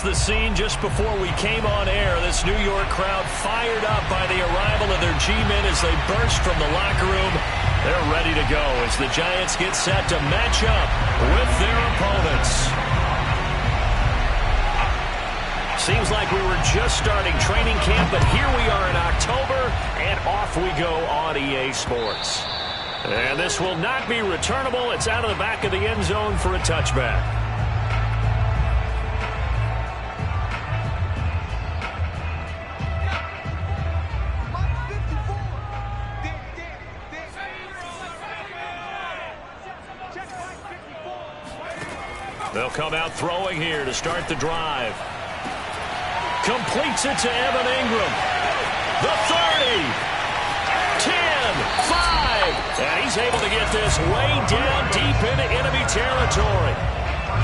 the scene just before we came on air. This New York crowd fired up by the arrival of their G-men as they burst from the locker room. They're ready to go as the Giants get set to match up with their opponents. Seems like we were just starting training camp, but here we are in October, and off we go on EA Sports. And this will not be returnable. It's out of the back of the end zone for a touchback. They'll come out throwing here to start the drive. Completes it to Evan Ingram. The 30. 10. 5. And he's able to get this way down deep into enemy territory.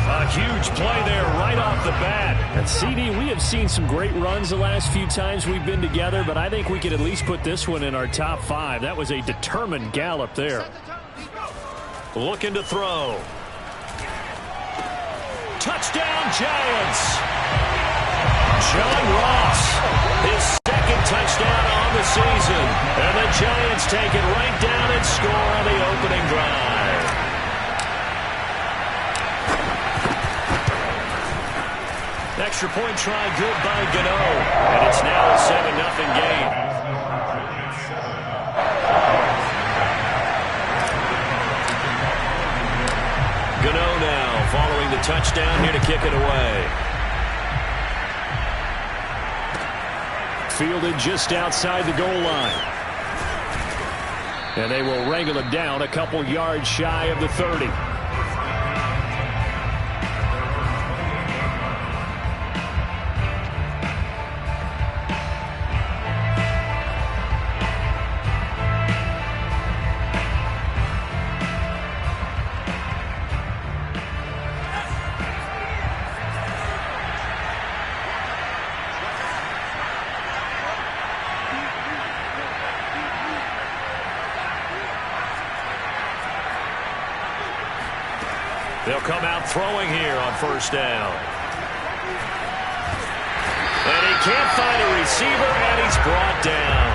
A huge play there right off the bat. And CD, we have seen some great runs the last few times we've been together, but I think we could at least put this one in our top 5. That was a determined gallop there. Looking to throw. Touchdown, Giants! John Ross, his second touchdown on the season. And the Giants take it right down and score on the opening drive. Extra point try good by Gano. And it's now a 7-0 game. Gano now following the touchdown here to kick it away. Fielded just outside the goal line. And they will wrangle it down a couple yards shy of the 30. They'll come out throwing here on first down. And he can't find a receiver, and he's brought down.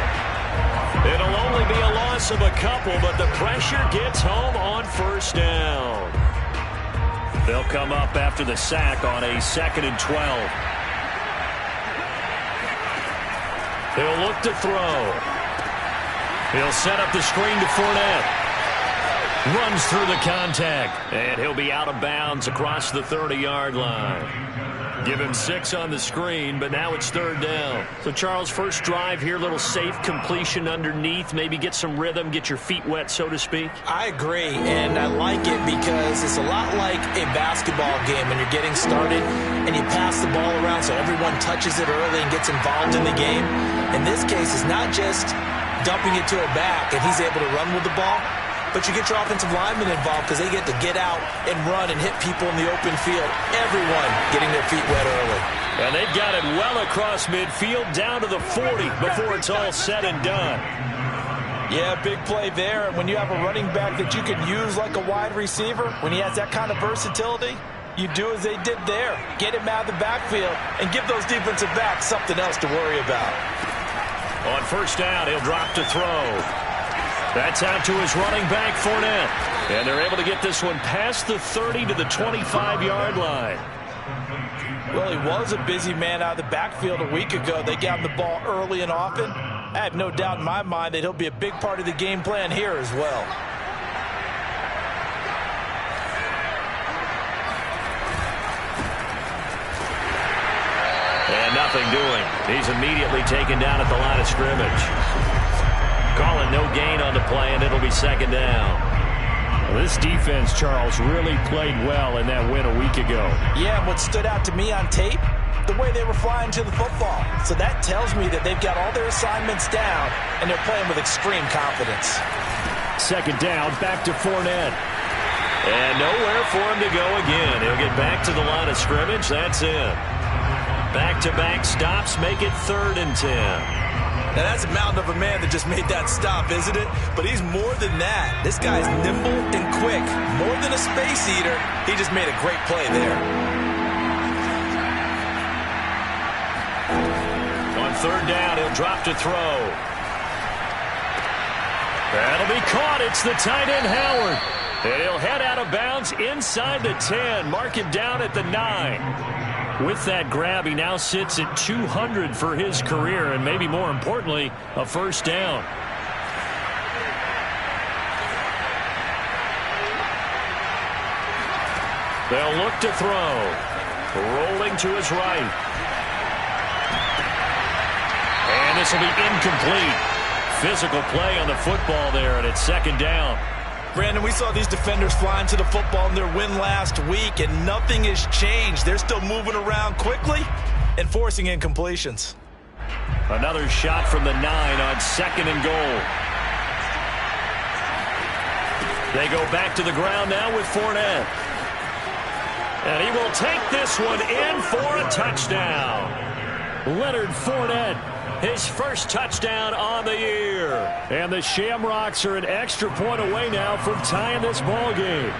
It'll only be a loss of a couple, but the pressure gets home on first down. They'll come up after the sack on a 2nd and 12. He'll look to throw. He'll set up the screen to Fournette. Runs through the contact, and he'll be out of bounds across the 30-yard line. Give him 6 on the screen, but now it's 3rd down. So, Charles, first drive here, little safe completion underneath, maybe get some rhythm, get your feet wet, so to speak. I agree, and I like it because it's a lot like a basketball game when you're getting started and you pass the ball around so everyone touches it early and gets involved in the game. In this case, it's not just dumping it to a back and he's able to run with the ball, but you get your offensive linemen involved because they get to get out and run and hit people in the open field. Everyone getting their feet wet early. And they've got it well across midfield down to the 40 before it's all said and done. Yeah, big play there. And when you have a running back that you can use like a wide receiver, when he has that kind of versatility, you do as they did there. Get him out of the backfield and give those defensive backs something else to worry about. On first down, he'll drop to throw. That's out to his running back, Fournette. And they're able to get this one past the 30 to the 25-yard line. Well, he was a busy man out of the backfield a week ago. They got him the ball early and often. I have no doubt in my mind that he'll be a big part of the game plan here as well. And nothing doing. He's immediately taken down at the line of scrimmage. Calling no gain on the play, and it'll be 2nd down. Well, this defense, Charles, really played well in that win a week ago. Yeah, and what stood out to me on tape, the way they were flying to the football. So that tells me that they've got all their assignments down, and they're playing with extreme confidence. 2nd down, back to Fournette. And nowhere for him to go again. He'll get back to the line of scrimmage. That's it. Back-to-back stops make it 3rd and 10. Now, that's a mountain of a man that just made that stop, isn't it? But he's more than that. This guy's nimble and quick. More than a space eater, he just made a great play there. third down. He'll drop to throw. That'll be caught. It's the tight end, Howard. And he'll head out of bounds inside the 10. Mark it down at the 9. With that grab, he now sits at 200 for his career, and maybe more importantly, a first down. They'll look to throw. Rolling to his right. And this will be incomplete. Physical play on the football there, and it's second down. Brandon, we saw these defenders flying to the football in their win last week, and nothing has changed. They're still moving around quickly and forcing incompletions. Another shot from the 9 on second and goal. They go back to the ground now with Fournette. And he will take this one in for a touchdown. Leonard Fournette, his first touchdown on the year. And the Shamrocks are an extra point away now from tying this ball game.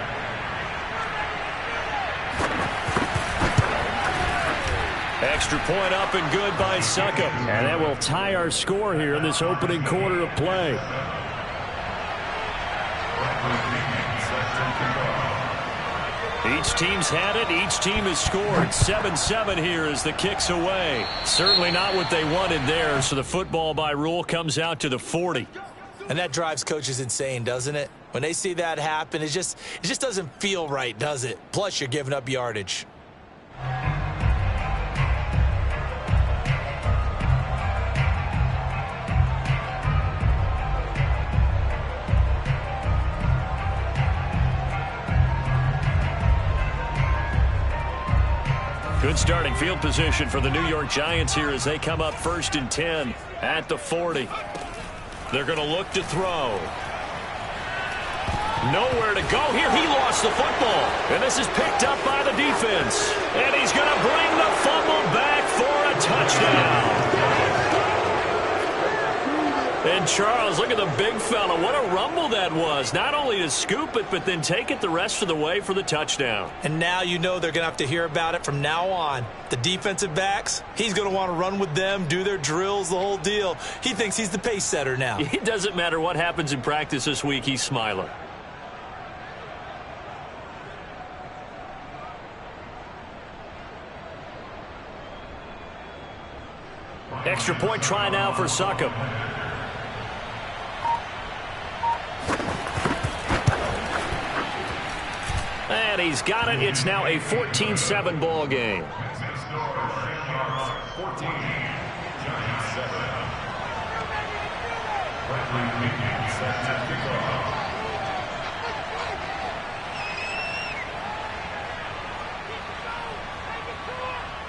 Extra point up and good by Succop. And that will tie our score here in this opening quarter of play. Each team's had it. Each team has scored. 7-7 here as the kick's away. Certainly not what they wanted there, so the football by rule comes out to the 40. And that drives coaches insane, doesn't it? When they see that happen, it just doesn't feel right, does it? Plus, you're giving up yardage. Good starting field position for the New York Giants here as they come up 1st and 10 at the 40. They're going to look to throw. Nowhere to go here. He lost the football. And this is picked up by the defense. And he's going to bring the fumble back for a touchdown. And Charles, look at the big fella. What a rumble that was. Not only to scoop it, but then take it the rest of the way for the touchdown. And now you know they're going to have to hear about it from now on. The defensive backs, he's going to want to run with them, do their drills, the whole deal. He thinks he's the pace setter now. It doesn't matter what happens in practice this week. He's smiling. Extra point try now for Succop. And he's got it. It's now a 14-7 ball game.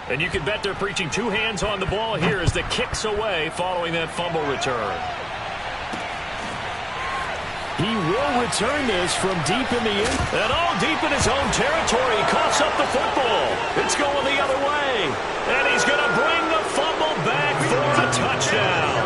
And you can bet they're preaching two hands on the ball here as the kick's away following that fumble return. He will return this from deep in the end. And all deep in his own territory. He coughs up the football. It's going the other way. And he's going to bring the fumble back for a touchdown.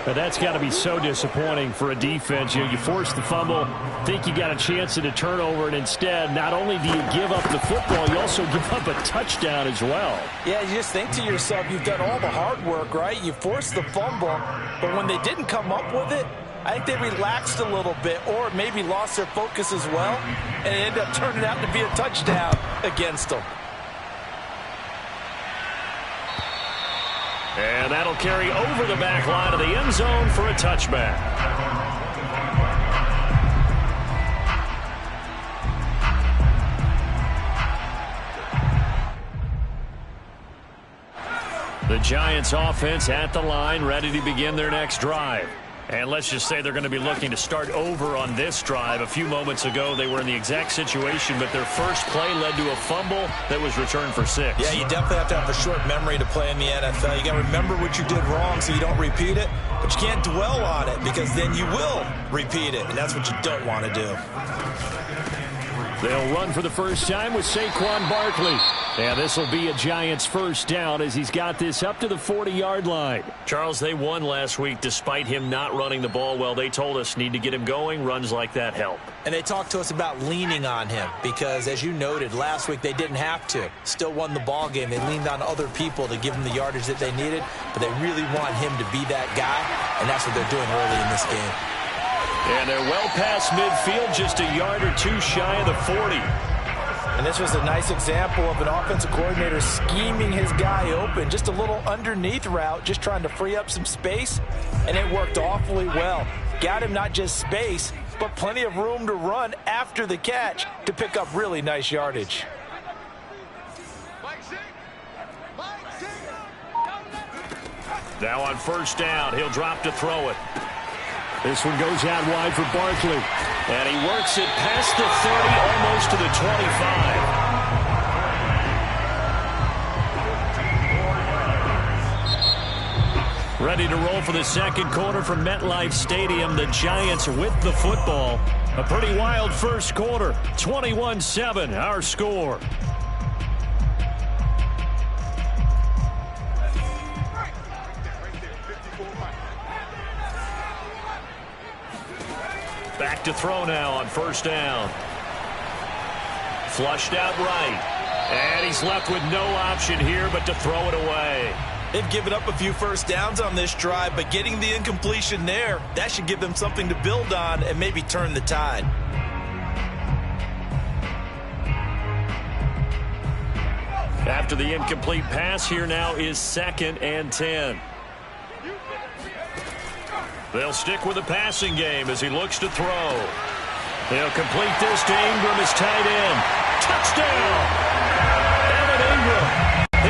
But that's got to be so disappointing for a defense. You force the fumble, think you got a chance at a turnover, and instead, not only do you give up the football, you also give up a touchdown as well. Yeah, you just think to yourself, you've done all the hard work, right? You forced the fumble, but when they didn't come up with it, I think they relaxed a little bit or maybe lost their focus as well, and it ended up turning out to be a touchdown against them. And that'll carry over the back line of the end zone for a touchback. The Giants offense at the line, ready to begin their next drive. And let's just say they're going to be looking to start over on this drive. A few moments ago, they were in the exact situation, but their first play led to a fumble that was returned for 6. Yeah, you definitely have to have a short memory to play in the NFL. You got to remember what you did wrong so you don't repeat it, but you can't dwell on it because then you will repeat it, and that's what you don't want to do. They'll run for the first time with Saquon Barkley. And this will be a Giants first down as he's got this up to the 40-yard line. Charles, they won last week despite him not running the ball well. They told us need to get him going. Runs like that help. And they talked to us about leaning on him because, as you noted, last week they didn't have to. Still won the ball game. They leaned on other people to give them the yardage that they needed, but they really want him to be that guy, and that's what they're doing early in this game. And they're well past midfield, just a yard or two shy of the 40. And this was a nice example of an offensive coordinator scheming his guy open. Just a little underneath route, just trying to free up some space, and it worked awfully well. Got him not just space, but plenty of room to run after the catch to pick up really nice yardage. Now on first down, he'll drop to throw it. This one goes out wide for Barkley. And he works it past the 30, almost to the 25. Ready to roll for the second quarter from MetLife Stadium. The Giants with the football. A pretty wild first quarter. 21-7, our score. Back to throw now on first down. Flushed out right. And he's left with no option here but to throw it away. They've given up a few first downs on this drive, but getting the incompletion there, that should give them something to build on and maybe turn the tide. After the incomplete pass, here now is 2nd and 10. They'll stick with the passing game as he looks to throw. They'll complete this to Ingram, his tight end. Touchdown! Evan Ingram,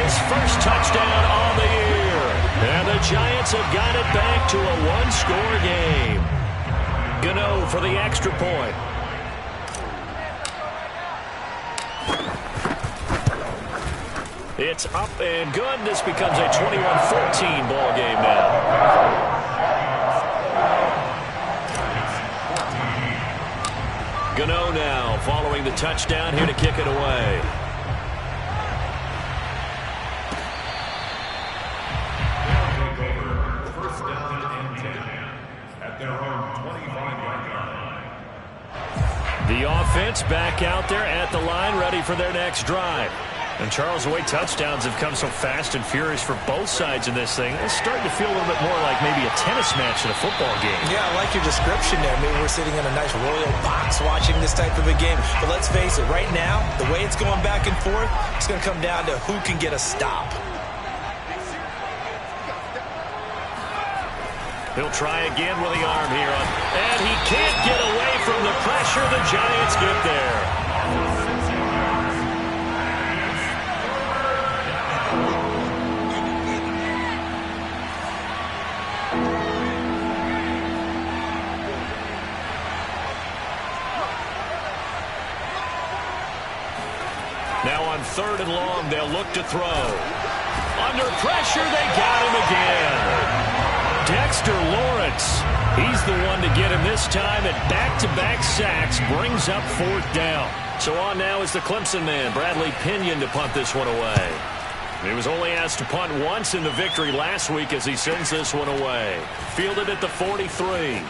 his first touchdown on the year. And the Giants have got it back to a one-score game. Gano for the extra point. It's up and good. This becomes a 21-14 ball game now. Gano now following the touchdown here to kick it away. First down and 10 at their own 25-yard line. The offense back out there at the line, ready for their next drive. And Charles, the way touchdowns have come so fast and furious for both sides in this thing, it's starting to feel a little bit more like maybe a tennis match in a football game. Yeah, I like your description there. Maybe we're sitting in a nice royal box watching this type of a game. But let's face it, right now, the way it's going back and forth, it's going to come down to who can get a stop. He'll try again with the arm here. And he can't get away from the pressure. The Giants get there. Now on 3rd and long, they'll look to throw. Under pressure, they got him again. Dexter Lawrence, he's the one to get him this time at back-to-back sacks, brings up 4th down. So on now is the Clemson man, Bradley Pinion, to punt this one away. He was only asked to punt once in the victory last week as he sends this one away. Fielded at the 43.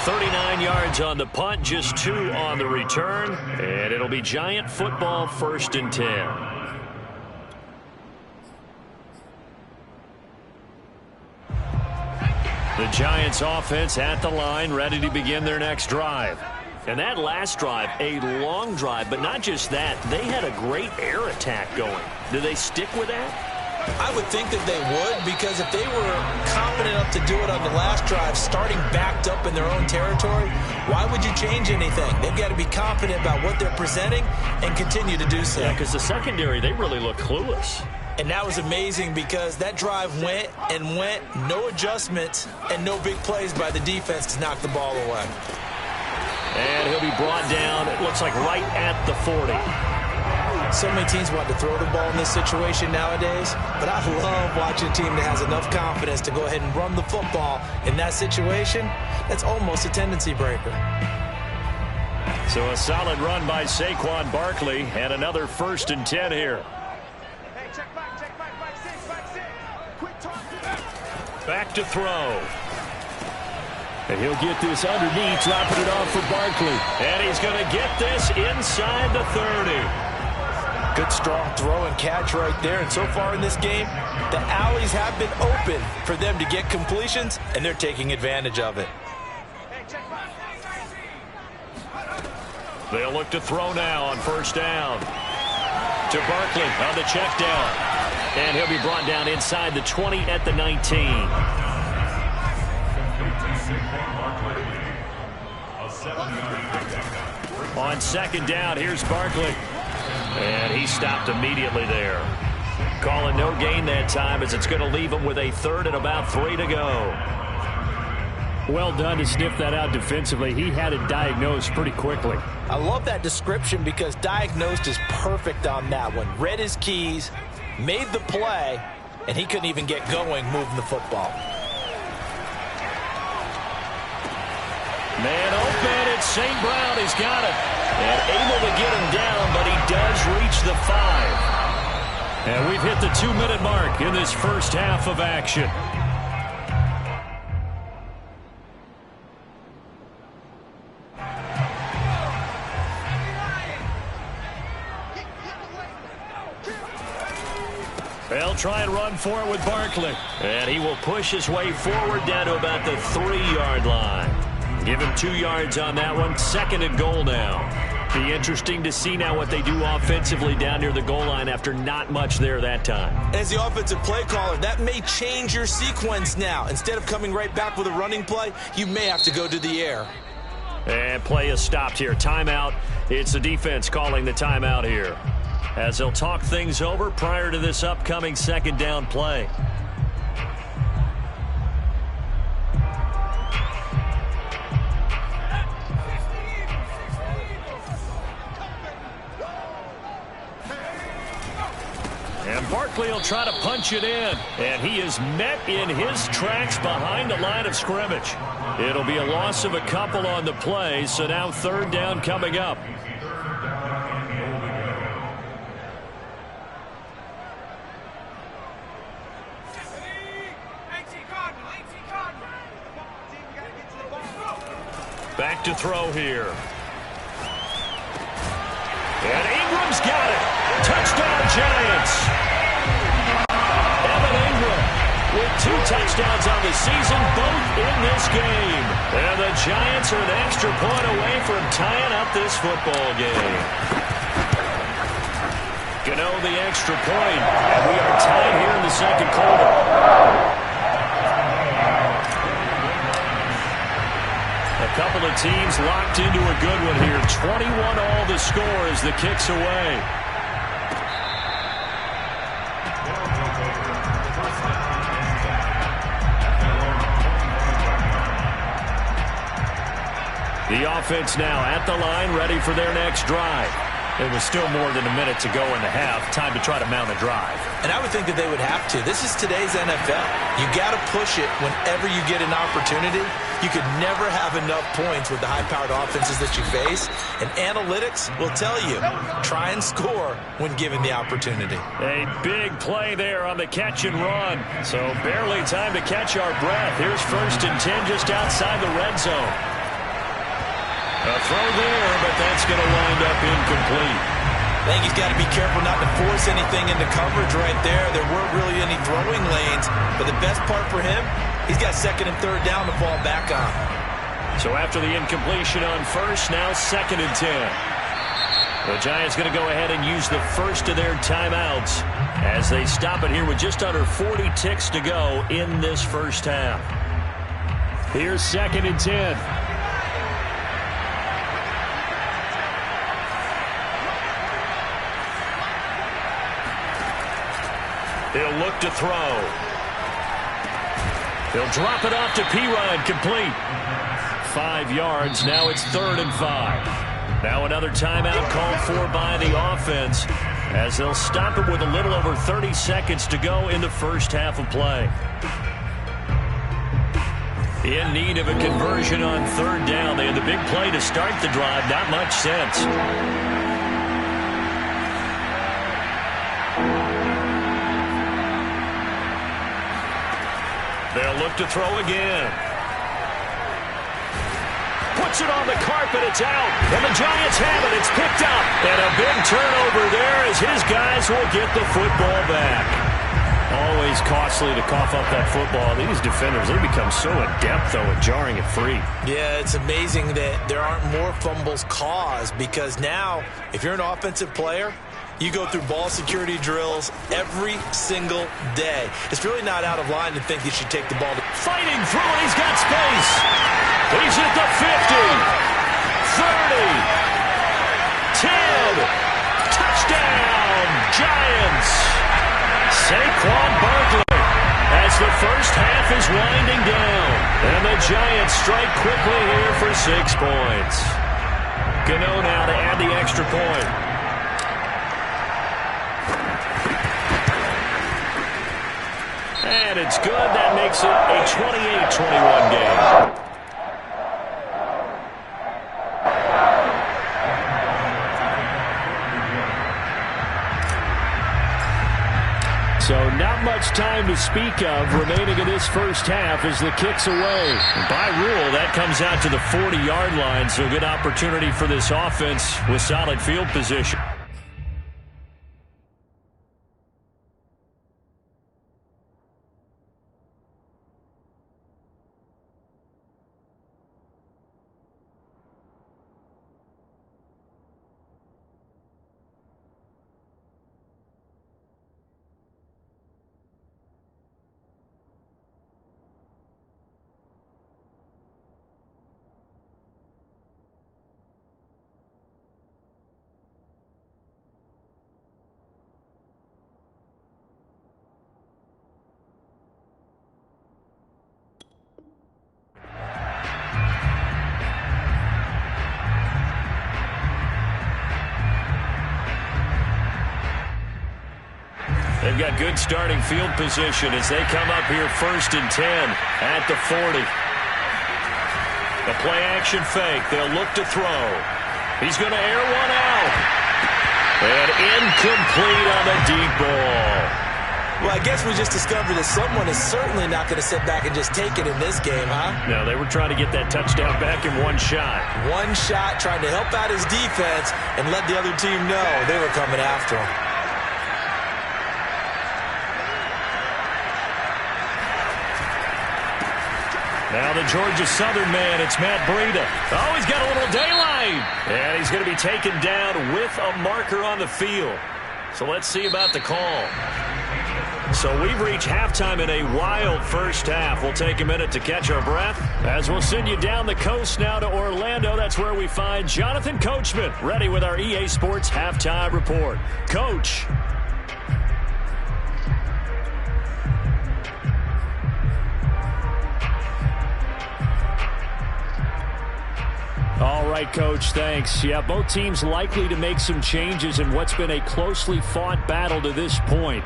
39 yards on the punt, just 2 on the return, and it'll be Giant football 1st and 10. The Giants offense at the line, ready to begin their next drive. And that last drive, a long drive, but not just that, they had a great air attack going. Do they stick with that? I would think that they would, because if they were confident enough to do it on the last drive, starting backed up in their own territory, why would you change anything? They've got to be confident about what they're presenting and continue to do so. Yeah, because the secondary, they really look clueless. And that was amazing because that drive went and went, no adjustments and no big plays by the defense to knock the ball away. And he'll be brought down, it looks like right at the 40. So many teams want to throw the ball in this situation nowadays, but I love watching a team that has enough confidence to go ahead and run the football in that situation. That's almost a tendency breaker. So a solid run by Saquon Barkley and another 1st and 10 here. Back to throw. And he'll get this underneath, dropping it off for Barkley. And he's going to get this inside the 30. Good strong throw and catch right there. And so far in this game, the alleys have been open for them to get completions, and they're taking advantage of it. They'll look to throw now on 1st down. To Barkley on the check down. And he'll be brought down inside the 20 at the 19. On 2nd down, here's Barkley. And he stopped immediately there. Calling no gain that time as it's going to leave him with a 3rd and about 3 to go. Well done to sniff that out defensively. He had it diagnosed pretty quickly. I love that description because diagnosed is perfect on that one. Read his keys, made the play, and he couldn't even get going moving the football. Man open, it's St. Brown. He's got it. And able to get him down, but he does reach the 5. And we've hit the 2-minute mark in this first half of action. They'll try and run for it with Barkley. And he will push his way forward down to about the 3-yard line. Give him 2 yards on that one. 2nd and goal now. Be interesting to see now what they do offensively down near the goal line after not much there that time. As the offensive play caller, that may change your sequence now. Instead of coming right back with a running play, you may have to go to the air. And play is stopped here. Timeout. It's the defense calling the timeout here, as they'll talk things over prior to this upcoming 2nd down play. And Barkley will try to punch it in. And he is met in his tracks behind the line of scrimmage. It'll be a loss of a couple on the play, so now 3rd down coming up. Back to throw here. And Ingram's got it. Touchdown, Giants. Evan Ingram with 2 touchdowns on the season, both in this game. And the Giants are an extra point away from tying up this football game. Gano the extra point, and we are tied here in the 2nd quarter. A couple of teams locked into a good one here. 21-all the score as the kick's away. The offense now at the line, ready for their next drive. It was still more than a minute to go in the half. Time to try to mount a drive. And I would think that they would have to. This is today's NFL. You got to push it whenever you get an opportunity. You could never have enough points with the high-powered offenses that you face. And analytics will tell you, try and score when given the opportunity. A big play there on the catch and run. So barely time to catch our breath. Here's 1st and 10 just outside the red zone. A throw there, but that's going to wind up incomplete. I think he's got to be careful not to force anything into coverage right there. There weren't really any throwing lanes, but the best part for him, he's got 2nd and 3rd down to fall back on. So after the incompletion on 1st, now 2nd and 10. The Giants going to go ahead and use the first of their timeouts as they stop it here with just under 40 ticks to go in this first half. Here's 2nd and 10. He'll look to throw. He'll drop it off to P-Ryan, complete. 5 yards. Now it's 3rd and 5. Now another timeout called for by the offense as they'll stop it with a little over 30 seconds to go in the first half of play. In need of a conversion on third down. They had the big play to start the drive. Not much sense. They'll look to throw again. Puts it on the carpet. It's out. And the Giants have it. It's picked up. And a big turnover there as his guys will get the football back. Always costly to cough up that football. These defenders, they become so adept, though, at jarring it free. Yeah, it's amazing that there aren't more fumbles caused because now, if you're an offensive player, you go through ball security drills every single day. It's really not out of line to think you should take the ball. Fighting through it. He's got space. He's at the 50, 30, 10. Touchdown, Giants. Saquon Barkley as the first half is winding down. And the Giants strike quickly here for 6 points. Gano now to add the extra point. And it's good. That makes it a 28-21 game. So not much time to speak of remaining in this first half as the kick's away. By rule, that comes out to the 40-yard line, so a good opportunity for this offense with solid field position. They've got good starting field position as they come up here 1st and 10 at the 40. The play-action fake. They'll look to throw. He's going to air one out. And incomplete on the deep ball. Well, I guess we just discovered that someone is certainly not going to sit back and just take it in this game, huh? No, they were trying to get that touchdown back in one shot. One shot, trying to help out his defense and let the other team know they were coming after him. Now the Georgia Southern man, it's Matt Breida. Oh, he's got a little daylight. And he's going to be taken down with a marker on the field. So let's see about the call. So we've reached halftime in a wild first half. We'll take a minute to catch our breath as we'll send you down the coast now to Orlando. That's where we find Jonathan Coachman ready with our EA Sports Halftime Report. Coach. All right, Coach, thanks. Yeah, both teams likely to make some changes in what's been a closely fought battle to this point.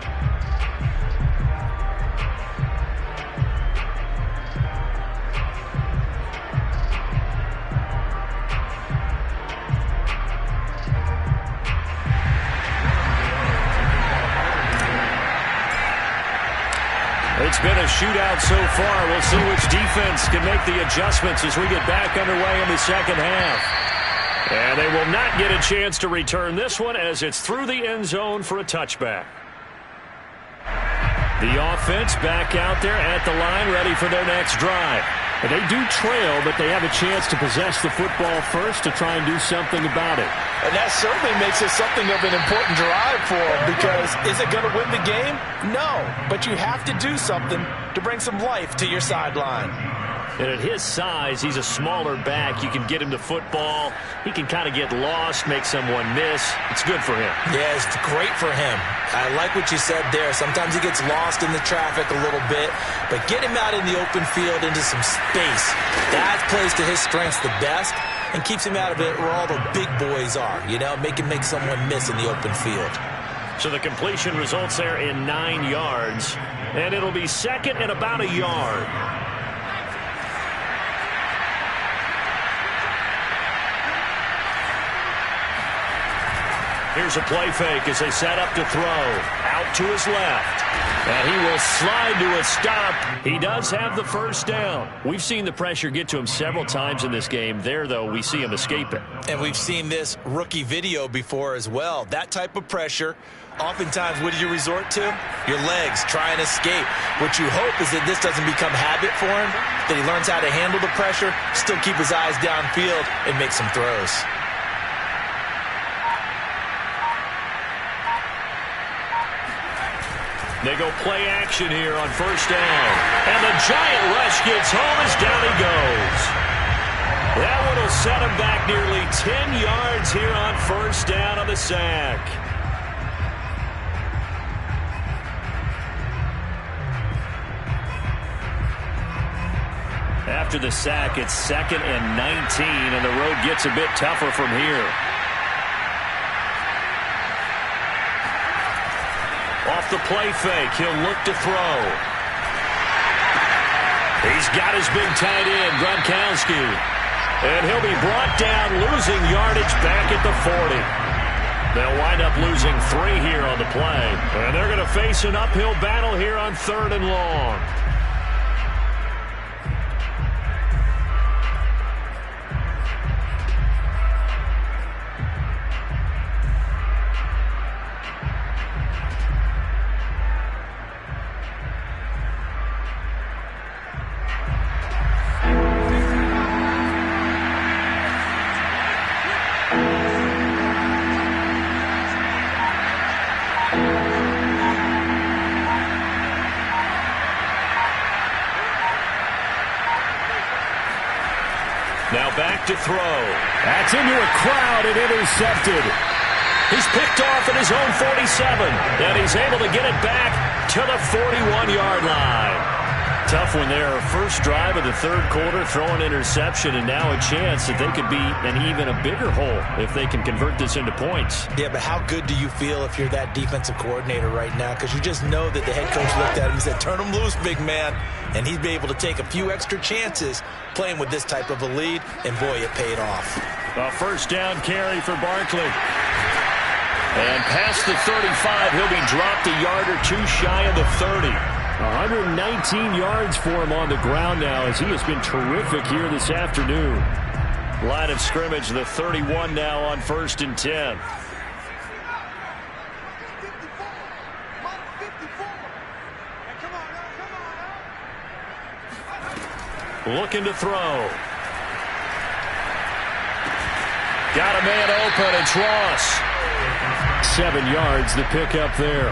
It's been a shootout so far. We'll see which defense can make the adjustments as we get back underway in the second half. And they will not get a chance to return this one as it's through the end zone for a touchback. The offense back out there at the line, ready for their next drive. And they do trail, but they have a chance to possess the football first to try and do something about it. And that certainly makes it something of an important drive for them because is it going to win the game? No, but you have to do something to bring some life to your sideline. And at his size, he's a smaller back. You can get him to football. He can kind of get lost, make someone miss. It's good for him. Yeah, it's great for him. I like what you said there. Sometimes he gets lost in the traffic a little bit, but get him out in the open field into some space. That plays to his strengths the best and keeps him out of it where all the big boys are, you know, make someone miss in the open field. So the completion results there in 9 yards, and it'll be second and about a yard. Here's a play fake as they set up to throw. Out to his left. And he will slide to a stop. He does have the first down. We've seen the pressure get to him several times in this game. There, though, we see him escape it. And we've seen this rookie video before as well. That type of pressure, oftentimes, what do you resort to? Your legs, try and escape. What you hope is that this doesn't become habit for him, that he learns how to handle the pressure, still keep his eyes downfield, and make some throws. They go play action here on first down. And the giant rush gets home as down he goes. That one will set him back nearly 10 yards here on first down on the sack. After the sack, it's 2nd and 19, and the road gets a bit tougher from here. Off the play fake, he'll look to throw. He's got his big tight end, Gronkowski. And he'll be brought down, losing yardage back at the 40. They'll wind up losing 3 here on the play. And they're going to face an uphill battle here on 3rd and long. Now back to throw. That's into a crowd and intercepted. He's picked off at his own 47, and he's able to get it back to the 41-yard line. Tough one there. First drive of the 3rd quarter, throw an interception, and now a chance that they could be in even a bigger hole if they can convert this into points. Yeah, but how good do you feel if you're that defensive coordinator right now? Because you just know that the head coach looked at him and said, turn him loose, big man. And he'd be able to take a few extra chances playing with this type of a lead, and boy, it paid off. A first down carry for Barkley. And past the 35, he'll be dropped a yard or 2 shy of the 30. 119 yards for him on the ground now, as he has been terrific here this afternoon. Line of scrimmage, the 31 now on 1st and 10. Looking to throw. Got a man open. It's Ross. 7 yards, the pickup there.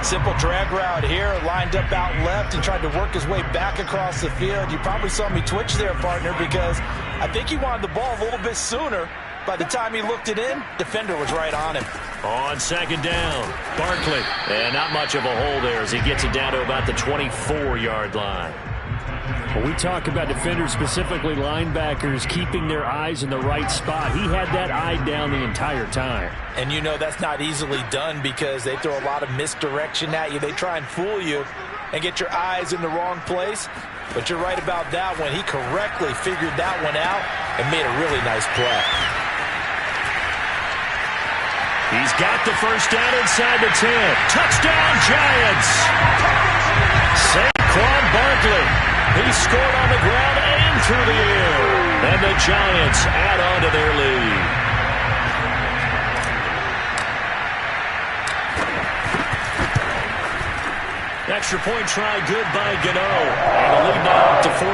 Simple drag route here, lined up out left and tried to work his way back across the field. You probably saw me twitch there, partner, because I think he wanted the ball a little bit sooner. By the time he looked it in, defender was right on him. On 2nd down, Barkley. And not much of a hole there as he gets it down to about the 24-yard line. When we talk about defenders, specifically linebackers, keeping their eyes in the right spot, he had that eye down the entire time. And you know that's not easily done because they throw a lot of misdirection at you. They try and fool you and get your eyes in the wrong place. But you're right about that one. He correctly figured that one out and made a really nice play. He's got the first down inside the 10. Touchdown, Giants! Saquon Barkley. He scored on the ground and through the air. And the Giants add on to their lead. Extra point try good by Gano. And the lead now up to 14.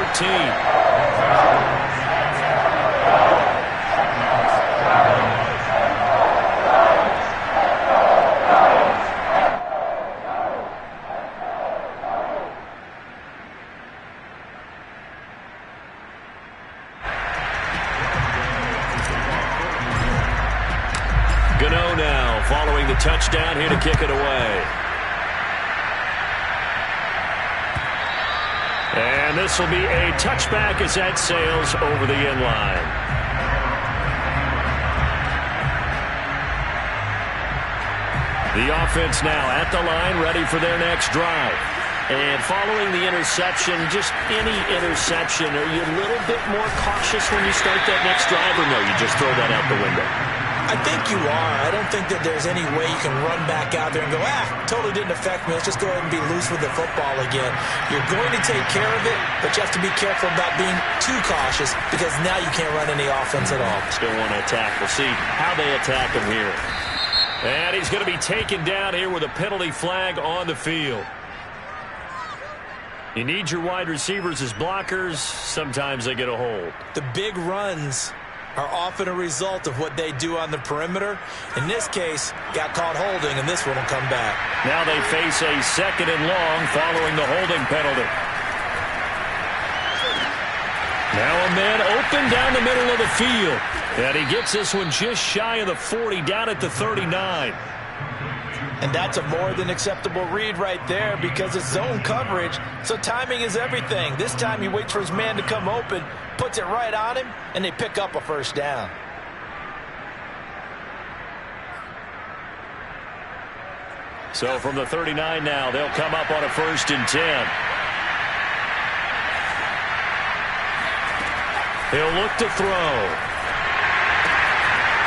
Gano now following the touchdown here to kick it away. And this will be a touchback as that sails over the end line. The offense now at the line, ready for their next drive. And following the interception, just any interception, are you a little bit more cautious when you start that next drive, or no, you just throw that out the window? I think you are. I don't think that there's any way you can run back out there and go, totally didn't affect me. Let's just go ahead and be loose with the football again. You're going to take care of it, but you have to be careful about being too cautious because now you can't run any offense at all. Still want to attack. We'll see how they attack him here. And he's going to be taken down here with a penalty flag on the field. You need your wide receivers as blockers. Sometimes they get a hold. The big runs are often a result of what they do on the perimeter. In this case, got caught holding, and this one will come back. Now they face a 2nd and long following the holding penalty. Now a man open down the middle of the field. And he gets this one just shy of the 40, down at the 39. And that's a more than acceptable read right there because it's zone coverage, so timing is everything. This time he waits for his man to come open, puts it right on him, and they pick up a first down. So from the 39 now, they'll come up on a 1st and 10. He'll look to throw.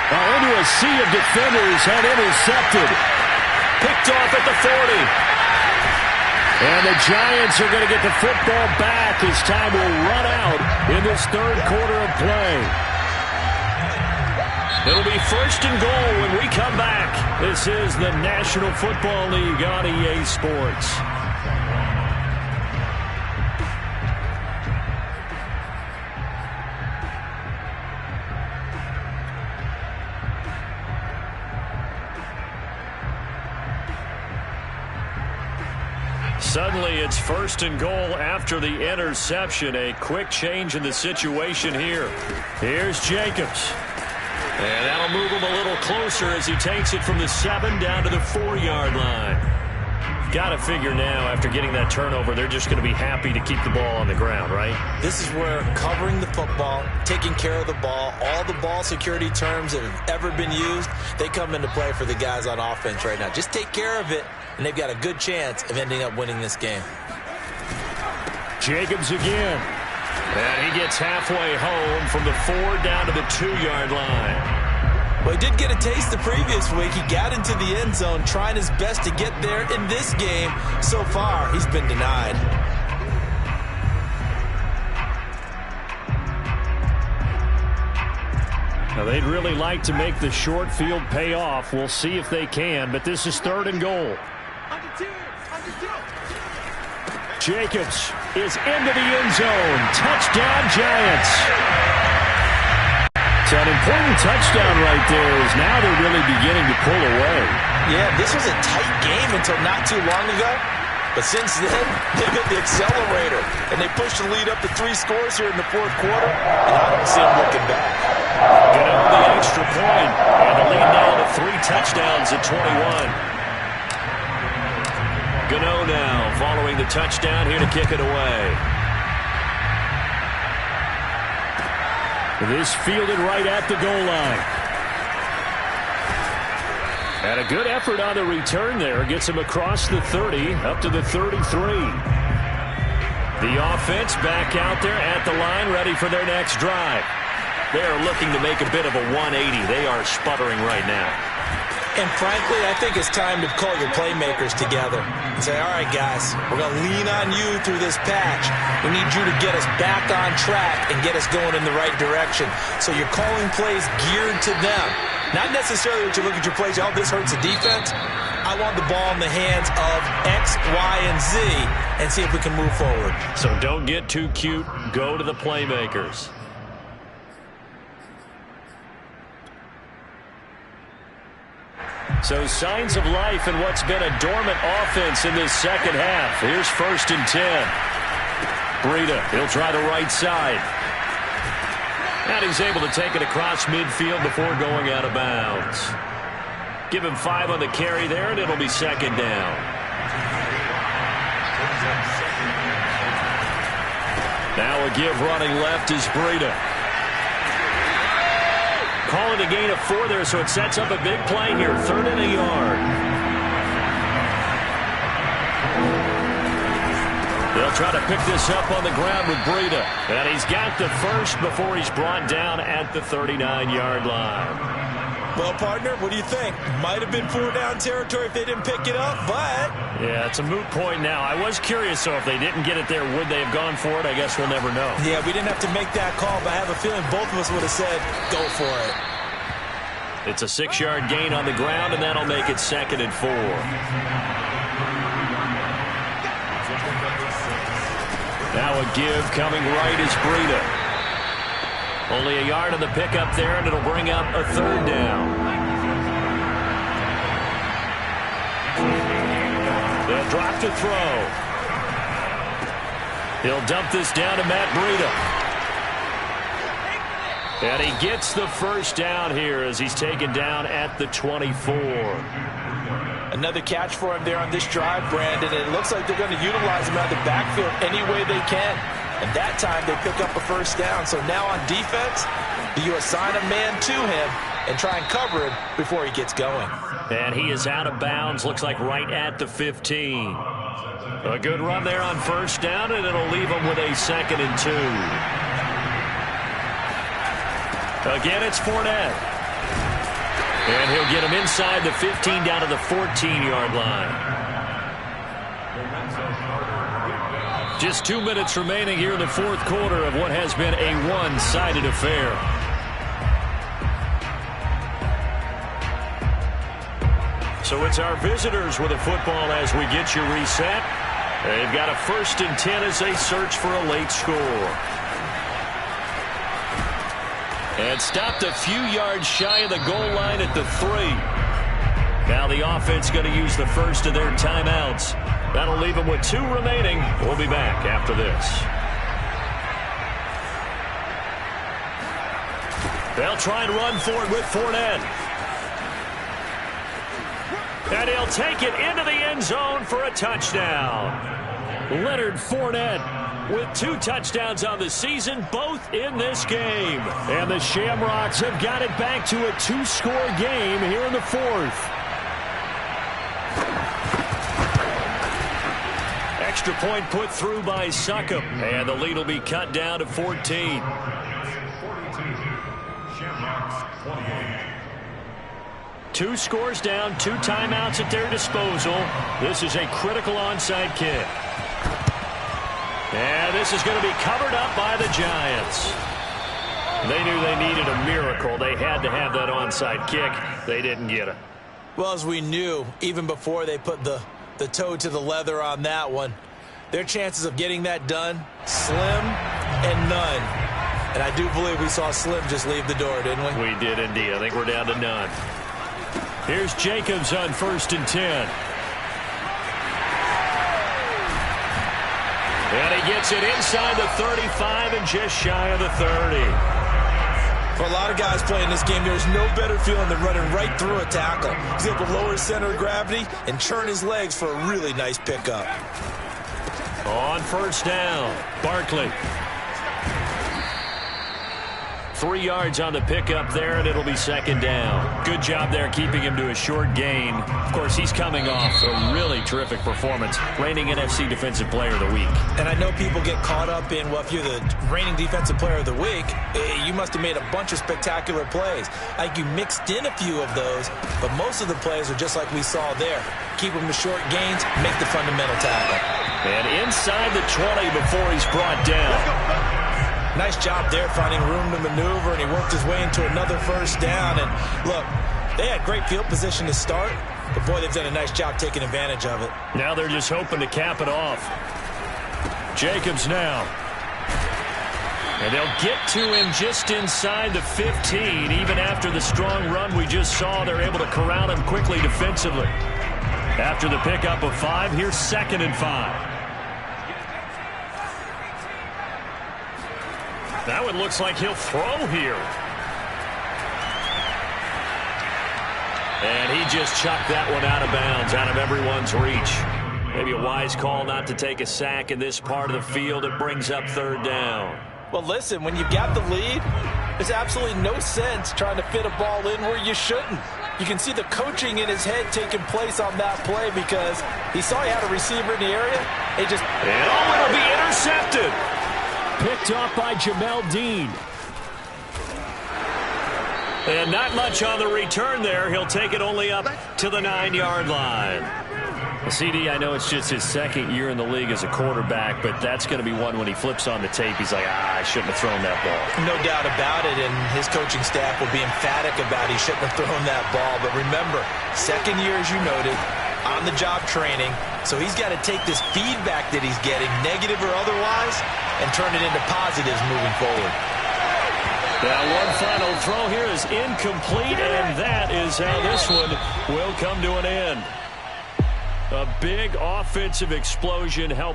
Into a sea of defenders and intercepted. Picked off at the 40. And the Giants are going to get the football back as time will run out in this 3rd quarter of play. It'll be 1st and goal when we come back. This is the National Football League on EA Sports. Suddenly, it's 1st and goal after the interception. A quick change in the situation here. Here's Jacobs. And that'll move him a little closer as he takes it from the 7 down to the 4-yard line. Got to figure now, after getting that turnover, they're just going to be happy to keep the ball on the ground, right? This is where covering the football, taking care of the ball, all the ball security terms that have ever been used, they come into play for the guys on offense right now. Just take care of it, and they've got a good chance of ending up winning this game. Jacobs again. And he gets halfway home from the 4 down to the 2-yard line. Well, he did get a taste the previous week. He got into the end zone trying his best to get there in this game. So far, he's been denied. Now, they'd really like to make the short field pay off. We'll see if they can, but this is 3rd and goal. Jacobs is into the end zone. Touchdown, Giants. So an important touchdown right there is now they're really beginning to pull away. Yeah, this was a tight game until not too long ago. But since then, they hit the accelerator. And they pushed the lead up to 3 scores here in the 4th quarter. And I don't see them looking back. Get over the extra point. And the lead now to 3 touchdowns at 21. Gano now following the touchdown here to kick it away. This fielded right at the goal line. And a good effort on the return there. Gets him across the 30 up to the 33. The offense back out there at the line ready for their next drive. They are looking to make a bit of a 180. They are sputtering right now. And frankly, I think it's time to call your playmakers together and say, all right, guys, we're going to lean on you through this patch. We need you to get us back on track and get us going in the right direction. So you're calling plays geared to them. Not necessarily that you look at your plays, oh, this hurts the defense. I want the ball in the hands of X, Y, and Z and see if we can move forward. So don't get too cute. Go to the playmakers. So signs of life in what's been a dormant offense in this 2nd half. Here's 1st and 10. Breida, he'll try the right side. And he's able to take it across midfield before going out of bounds. Give him 5 on the carry there, and it'll be 2nd down. Now a give running left is Breida. Call it a gain of 4 there, so it sets up a big play here. 3rd and a yard. They'll try to pick this up on the ground with Breida. And he's got the first before he's brought down at the 39-yard line. Well, partner, what do you think? Might have been 4-down territory if they didn't pick it up, but... Yeah, it's a moot point now. I was curious, so if they didn't get it there, would they have gone for it? I guess we'll never know. Yeah, we didn't have to make that call, but I have a feeling both of us would have said, go for it. It's a 6-yard gain on the ground, and that'll make it 2nd and 4. Now a give coming right is Breida. Only a yard on the pickup there, and it'll bring up a 3rd down. They'll drop to throw. He'll dump this down to Matt Breida. And he gets the 1st down here as he's taken down at the 24. Another catch for him there on this drive, Brandon. And it looks like they're going to utilize him out of the backfield any way they can. And that time they pick up a 1st down. So now on defense, you assign a man to him and try and cover him before he gets going. And he is out of bounds, looks like right at the 15. A good run there on 1st down, and it'll leave him with a 2nd and 2. Again, it's Fournette. And he'll get him inside the 15 down to the 14-yard line. Just 2 minutes remaining here in the 4th quarter of what has been a one-sided affair. So it's our visitors with a football as we get you reset. They've got a 1st and 10 as they search for a late score. And stopped a few yards shy of the goal line at the 3. Now the offense going to use the first of their timeouts. That'll leave them with 2 remaining. We'll be back after this. They'll try and run for it with Fournette. And he'll take it into the end zone for a touchdown. Leonard Fournette with 2 touchdowns on the season, both in this game. And the Shamrocks have got it back to a 2-score game here in the 4th. Extra point put through by Succop. And the lead will be cut down to 14. 42, Shamrocks 28. 2 scores down, 2 timeouts at their disposal. This is a critical onside kick. And this is going to be covered up by the Giants. They knew they needed a miracle. They had to have that onside kick. They didn't get it. Well, as we knew, even before they put the toe to the leather on that one, their chances of getting that done, slim and none. And I do believe we saw Slim just leave the door, didn't we? We did indeed. I think we're down to none. Here's Jacobs on 1st and 10. And he gets it inside the 35 and just shy of the 30. For a lot of guys playing this game, there's no better feeling than running right through a tackle. He's able to lower his center of gravity and turn his legs for a really nice pickup. On 1st down, Barkley. 3 yards on the pickup there, and it'll be 2nd down. Good job there keeping him to a short gain. Of course, he's coming off a really terrific performance, reigning NFC Defensive Player of the Week. And I know people get caught up in, well, if you're the reigning Defensive Player of the Week, you must have made a bunch of spectacular plays. I think you mixed in a few of those, but most of the plays are just like we saw there. Keep them to short gains, make the fundamental tackle. And inside the 20 before he's brought down. Nice job there finding room to maneuver, and he worked his way into another 1st down. And look, they had great field position to start, but boy, they've done a nice job taking advantage of it. Now they're just hoping to cap it off. Jacobs now. And they'll get to him just inside the 15. Even after the strong run we just saw, they're able to corral him quickly defensively. After the pickup of 5, here's 2nd and 5. That one looks like he'll throw here. And he just chucked that one out of bounds, out of everyone's reach. Maybe a wise call not to take a sack in this part of the field. It brings up 3rd down. Well, listen, when you've got the lead, there's absolutely no sense trying to fit a ball in where you shouldn't. You can see the coaching in his head taking place on that play because he saw he had a receiver in the area. And it'll be intercepted. Picked off by Jamel Dean. And not much on the return there. He'll take it only up to the 9-yard line. CD, I know it's just his second year in the league as a quarterback, but that's going to be one when he flips on the tape. He's like, I shouldn't have thrown that ball. No doubt about it, and his coaching staff will be emphatic about he shouldn't have thrown that ball. But remember, second year, as you noted, on-the-job training. So he's got to take this feedback that he's getting, negative or otherwise, and turn it into positives moving forward. Now one final throw here is incomplete, and that is how this one will come to an end. A big offensive explosion helped